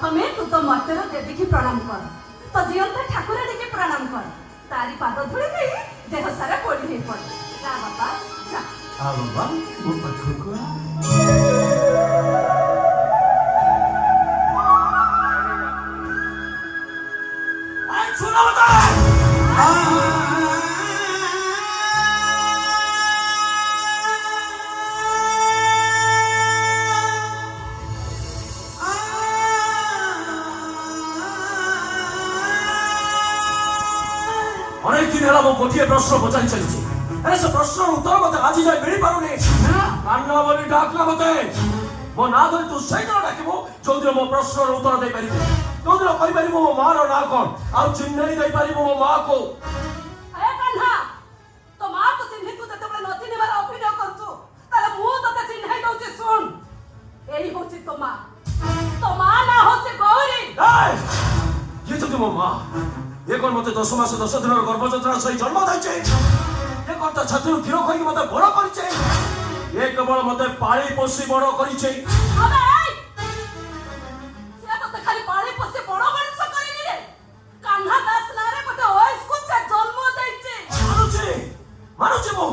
प्रथमे तू तो मर्तर देवी की प्रणाम कर तो जीवंत ठाकुराणी की प्रणाम कर तारी पाद धूली दे देह सारा पोड़ी नहीं पड़ जा बाबा जा आ बाबा मो पाखको आई सुना बता अनेक दिन है वो गोटे प्रश्न पचारि चली से प्रश्न उत्तर मत आज जाए मिल पारे कान्ना बोली डाकला मत मो ना धरी तू से डाक जो दिन मो प्रश्न उत्तर दे पारि जो दिन कही पार मो माँ ना कौन आ चिन्ह दे पार मो माँ को कान्हा तो माँ को चिन्ह तू तते न चिन्हबार अभिनय करछु ताले मु तते चिन्ह दउछि सुन एई होछि तो माँ ना होछि गौरी ये तो मो माँ ये कौन मत 10 मास 10 दिन गर्भजंत्रा सही जन्म दैछे ये कौन तो छात्र क्षीर खई मत बड़ करिछे ये केवल मत पाली पोसी बड़ करिछे अबे से तो खाली पाली पोसी बड़ मनुष्य करिनी रे कान्हा दास नारे मते ओएस को से जन्म दैछे मानुछे मो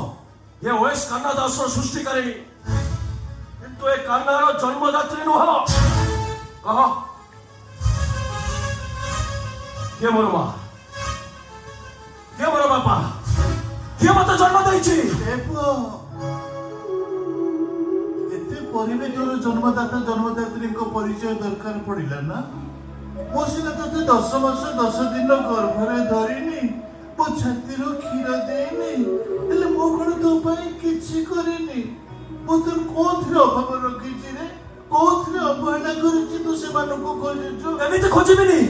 ये ओएस कान्हा दास रो सृष्टि करेनी किंतु ए कान्हा रो जन्मदात्री नुह कह के मोर माँ के मोर बापा के मत जन्म दैछि परिवेश जन्मदाता जन्मदात्री परिचय दरकार पड़ा ना मो सीना ते 10 मास 10 दिन गर्भरे धरिनी मो छाती क्षीर देनी मो कौन तो किसी करनी मो तो कौन अभाव रखी रे कौन अवहेला कर खोजबिनी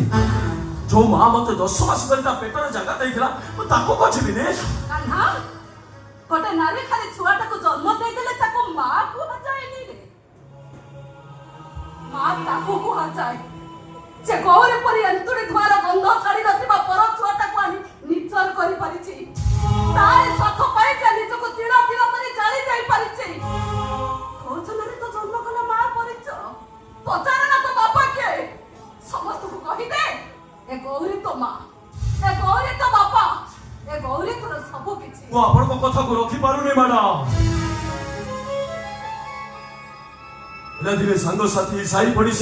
जो माँ मत 10 मास पेटर जगह देला खोजबी कान्हा गोटे नारी खाली छुआटा को जन्म देदेले ताको माँ कुहा जाएनी रे माँ ताको कुहा जाए जे गौरी परी अंतुड़ी धुआर गंध छाड़ी नथिबा पर छुआटा को आनी निचर करि परिछि तारे सख पाई जे निजको तिला तिला परी जाली जाई परिछि खोजनरे तो जन्म कला माँ परिच पचार ना तो बापा के समस्त को कहि दे ए गौरी तो माँ ए गौरी तो बापा ए गौरी तोर सब किछि वो आपण को कथा को रखी पारुनी मैडम धीरे धीरे सांग साथी साई पड़ी